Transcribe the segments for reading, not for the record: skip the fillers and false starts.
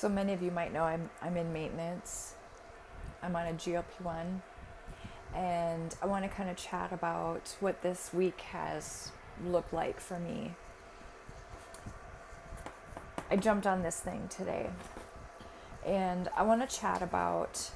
So many of you might know I'm in maintenance. I'm on a GLP1, and I want to kind of chat about what this week has looked like for me. I jumped on this thing today, and I want to chat about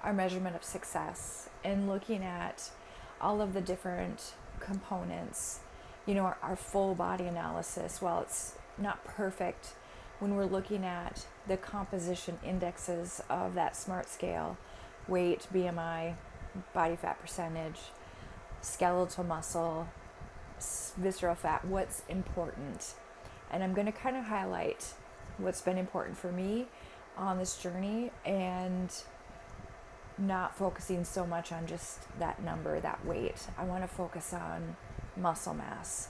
our measurement of success and looking at all of the different components, our full body analysis. While it's not perfect, when we're looking at the composition indexes of that SMART scale, weight, BMI, body fat percentage, skeletal muscle, visceral fat, what's important. And I'm going to kind of highlight what's been important for me on this journey and not focusing so much on just that number, that weight. I want to focus on muscle mass.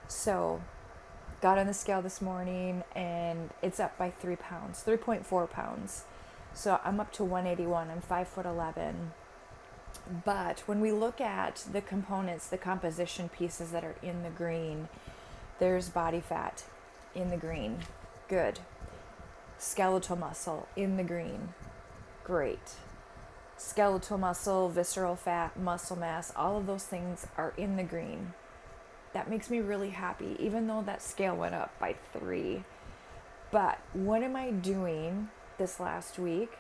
So, got on the scale this morning and it's up by 3 pounds, 3.4 pounds. So I'm up to 181. I'm 5'11". But when we look at the components, the composition pieces that are in the green, there's body fat in the green. Good. Skeletal muscle in the green. Great. Skeletal muscle, visceral fat, muscle mass, all of those things are in the green. That makes me really happy, even though that scale went up by 3. But what am I doing this last week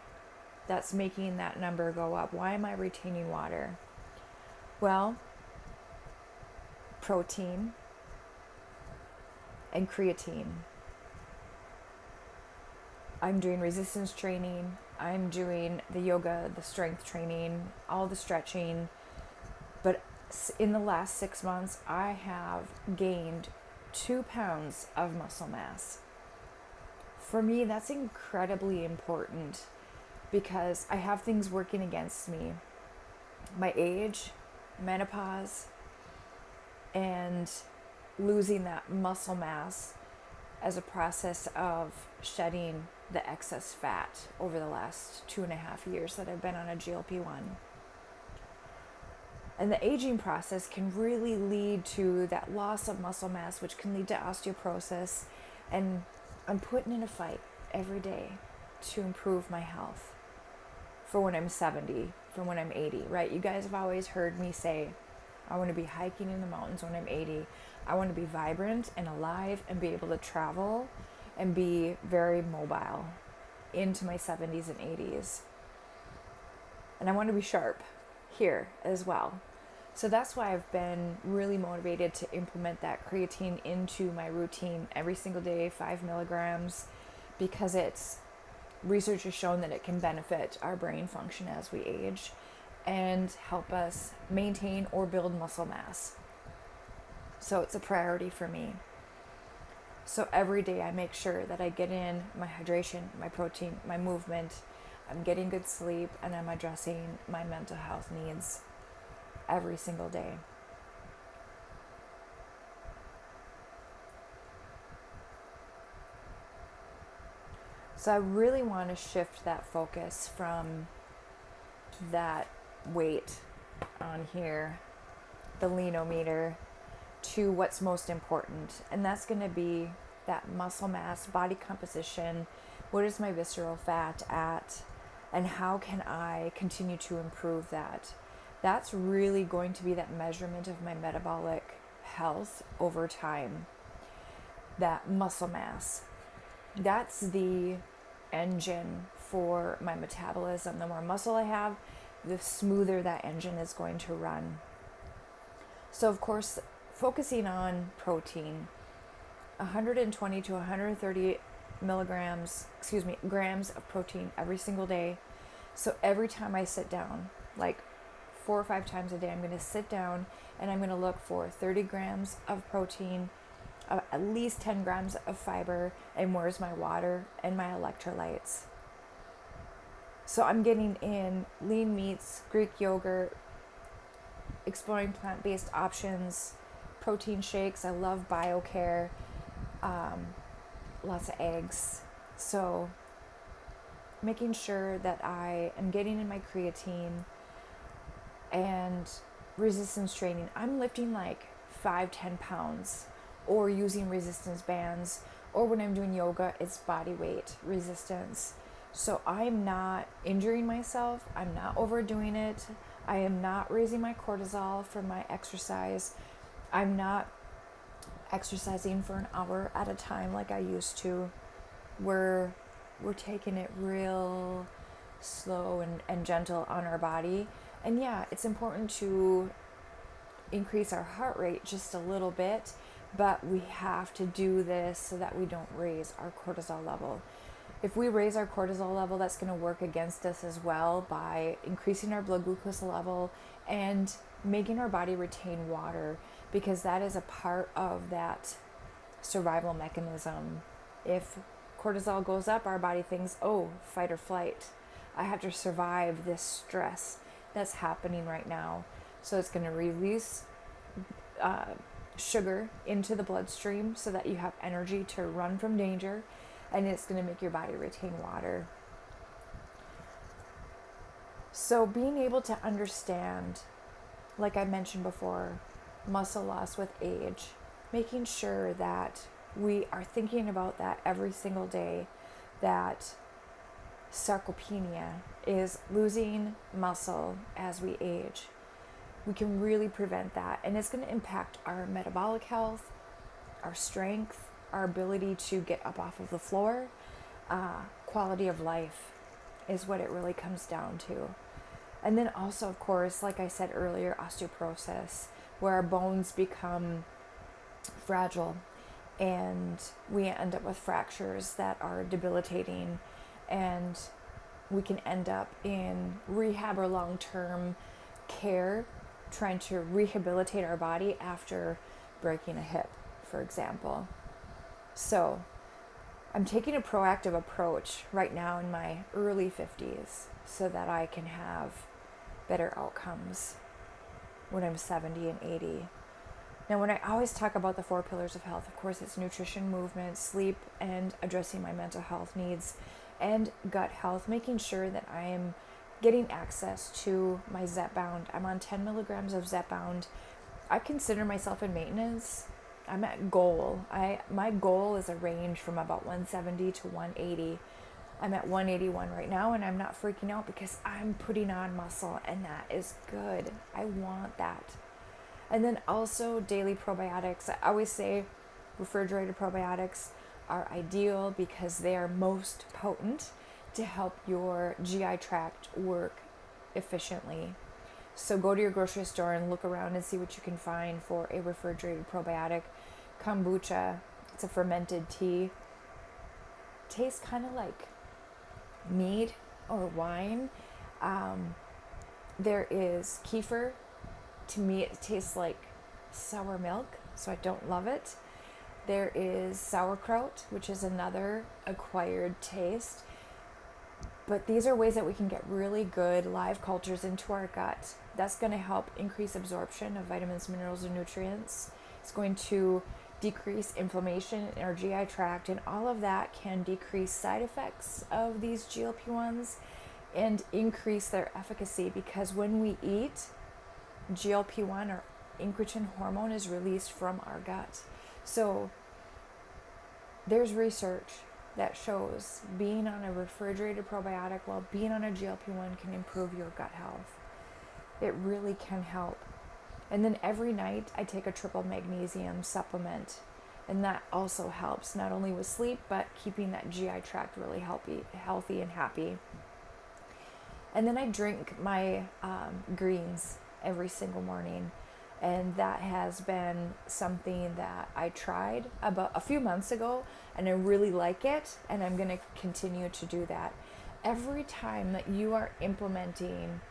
that's making that number go up? Why am I retaining water? Well, protein and creatine. I'm doing resistance training. I'm doing the yoga, the strength training, all the stretching. But in the last 6 months, I have gained 2 pounds of muscle mass. For me, that's incredibly important because I have things working against me. My age, menopause, and losing that muscle mass as a process of shedding the excess fat over the last 2.5 years that I've been on a GLP1. And the aging process can really lead to that loss of muscle mass, which can lead to osteoporosis. And I'm putting in a fight every day to improve my health for when I'm 70, for when I'm 80, right? You guys have always heard me say, I want to be hiking in the mountains when I'm 80. I want to be vibrant and alive and be able to travel and be very mobile into my 70s and 80s. And I want to be sharp here as well. So that's why I've been really motivated to implement that creatine into my routine every single day, 5 milligrams, because research has shown that it can benefit our brain function as we age and help us maintain or build muscle mass. So it's a priority for me. So every day I make sure that I get in my hydration, my protein, my movement, I'm getting good sleep, and I'm addressing my mental health needs every single day. So I really want to shift that focus from that weight on here, the lean-o-meter, to what's most important. And that's going to be that muscle mass, body composition. What is my visceral fat at? And how can I continue to improve that? That's really going to be that measurement of my metabolic health over time. That muscle mass. That's the engine for my metabolism. The more muscle I have, the smoother that engine is going to run. So of course, focusing on protein, 120 to 130 grams of protein every single day. So every time I sit down, like 4 or 5 times a day, I'm going to sit down and I'm going to look for 30 grams of protein, at least 10 grams of fiber, and where's my water and my electrolytes. So I'm getting in lean meats, Greek yogurt, exploring plant-based options, protein shakes. I love BioCare, lots of eggs. So making sure that I am getting in my creatine and resistance training. I'm lifting like 5-10 pounds or using resistance bands Or when I'm doing yoga, it's body weight resistance. So I'm not injuring myself, I'm not overdoing it, I am not raising my cortisol from my exercise, I'm not exercising for an hour at a time like I used to. We're taking it real slow and gentle on our body. And yeah, it's important to increase our heart rate just a little bit, but we have to do this so that we don't raise our cortisol level. If we raise our cortisol level, that's going to work against us as well by increasing our blood glucose level and making our body retain water, because that is a part of that survival mechanism. If cortisol goes up, our body thinks, oh, fight or flight. I have to survive this stress that's happening right now. So it's going to release sugar into the bloodstream so that you have energy to run from danger, and it's going to make your body retain water. So being able to understand, like I mentioned before, muscle loss with age, making sure that we are thinking about that every single day, that sarcopenia is losing muscle as we age. We can really prevent that, and it's going to impact our metabolic health, our strength, our ability to get up off of the floor. Quality of life is what it really comes down to. And then also, of course, like I said earlier, osteoporosis, where our bones become fragile and we end up with fractures that are debilitating, and we can end up in rehab or long-term care trying to rehabilitate our body after breaking a hip, for example. So I'm taking a proactive approach right now in my early 50s so that I can have better outcomes when I'm 70 and 80. Now, when I always talk about the 4 pillars of health, of course, it's nutrition, movement, sleep, and addressing my mental health needs, and gut health, making sure that I am getting access to my Zepbound. I'm on 10 milligrams of Zepbound. I consider myself in maintenance. I'm at goal. My goal is a range from about 170 to 180. I'm at 181 right now, and I'm not freaking out because I'm putting on muscle, and that is good. I want that. And then also daily probiotics. I always say refrigerated probiotics are ideal because they are most potent to help your GI tract work efficiently. So go to your grocery store and look around and see what you can find for a refrigerated probiotic. Kombucha, it's a fermented tea. Tastes kind of like mead or wine. There is kefir. To me, it tastes like sour milk, so I don't love it. There is sauerkraut, which is another acquired taste. But these are ways that we can get really good live cultures into our gut. That's going to help increase absorption of vitamins, minerals, and nutrients. It's going to decrease inflammation in our GI tract, and all of that can decrease side effects of these GLP1s and increase their efficacy, because when we eat, GLP1 or incretin hormone is released from our gut. So there's research that shows being on a refrigerated probiotic while being on a GLP1 can improve your gut health. It really can help. And then every night I take a triple magnesium supplement, and that also helps not only with sleep but keeping that GI tract really healthy and happy. And then I drink my greens every single morning, and that has been something that I tried about a few months ago, and I really like it, and I'm going to continue to do that. Every time that you are implementing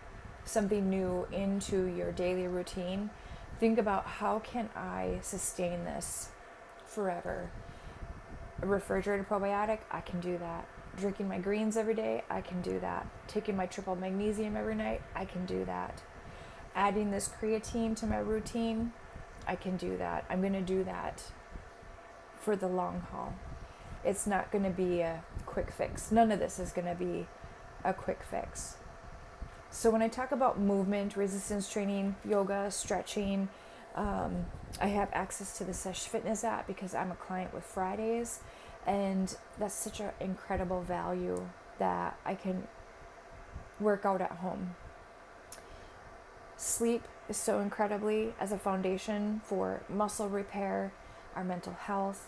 something new into your daily routine, think about, how can I sustain this forever? A refrigerated probiotic, I can do that. Drinking my greens every day, I can do that. Taking my triple magnesium every night, I can do that. Adding this creatine to my routine, I can do that. I'm going to do that for the long haul. It's not going to be a quick fix. None of this is going to be a quick fix. So when I talk about movement, resistance training, yoga, stretching, I have access to the Sesh Fitness app because I'm a client with Fridays, And that's such an incredible value that I can work out at home. Sleep is so incredibly as a foundation for muscle repair, our mental health,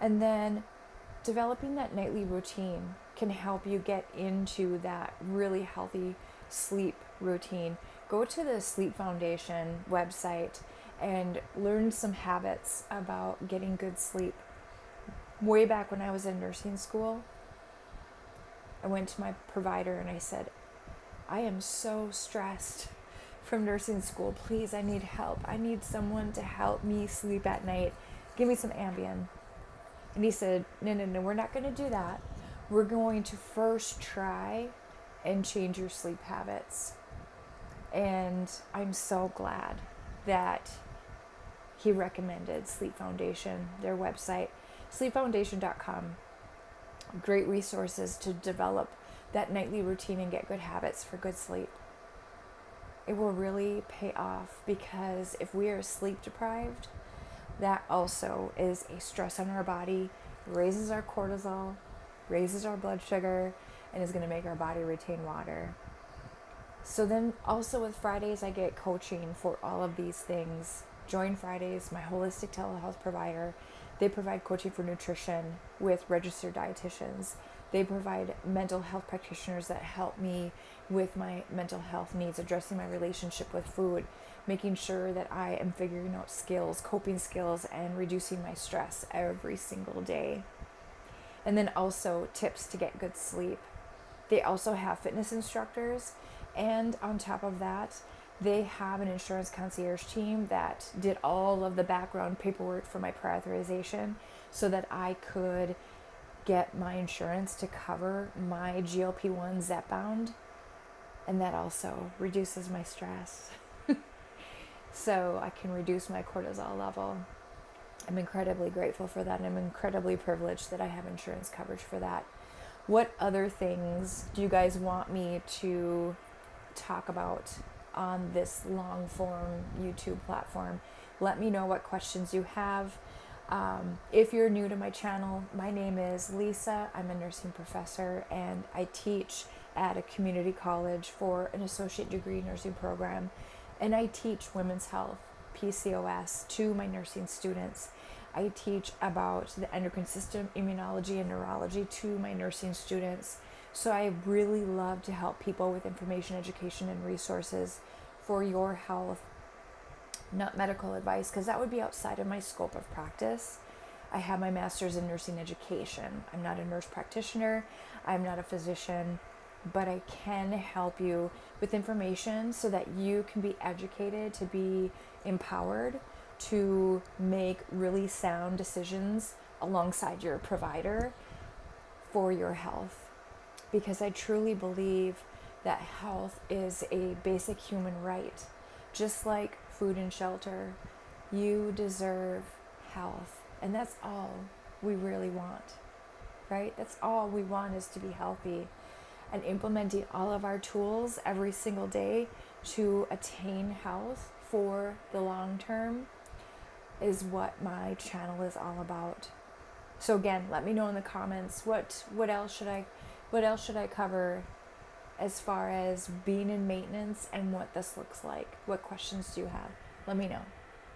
and then developing that nightly routine can help you get into that really healthy sleep routine. Go to the Sleep Foundation website and learn some habits about getting good sleep. Way back when I was in nursing school, I went to my provider and I said, I am so stressed from nursing school. Please, I need help. I need someone to help me sleep at night. Give me some Ambien. And he said, no, we're not going to do that. We're going to first try and change your sleep habits. And I'm so glad that he recommended Sleep Foundation, their website, sleepfoundation.com. Great resources to develop that nightly routine and get good habits for good sleep. It will really pay off, because if we are sleep deprived, that also is a stress on our body, raises our cortisol, raises our blood sugar, and is going to make our body retain water. So then also with Fridays, I get coaching for all of these things. Join Fridays, my holistic telehealth provider. They provide coaching for nutrition with registered dietitians. They provide mental health practitioners that help me with my mental health needs, addressing my relationship with food, making sure that I am figuring out skills, coping skills, and reducing my stress every single day. And then also tips to get good sleep. They also have fitness instructors, and on top of that, they have an insurance concierge team that did all of the background paperwork for my prior authorization so that I could get my insurance to cover my GLP1 Zepbound, and that also reduces my stress. So I can reduce my cortisol level. I'm incredibly grateful for that, and I'm incredibly privileged that I have insurance coverage for that. What other things do you guys want me to talk about on this long form YouTube platform? Let me know what questions you have. If you're new to my channel, my name is Lisa. I'm a nursing professor, and I teach at a community college for an associate degree nursing program. And I teach women's health, PCOS, to my nursing students. I teach about the endocrine system, immunology, and neurology to my nursing students. So I really love to help people with information, education, and resources for your health, not medical advice, because that would be outside of my scope of practice. I have my master's in nursing education. I'm not a nurse practitioner. I'm not a physician, but I can help you with information so that you can be educated, to be empowered, to make really sound decisions alongside your provider for your health. Because I truly believe that health is a basic human right. Just like food and shelter, you deserve health. And that's all we really want, right? That's all we want, is to be healthy. And implementing all of our tools every single day to attain health for the long term is what my channel is all about. So again, let me know in the comments what else should I cover as far as being in maintenance and what this looks like. What questions do you have? Let me know.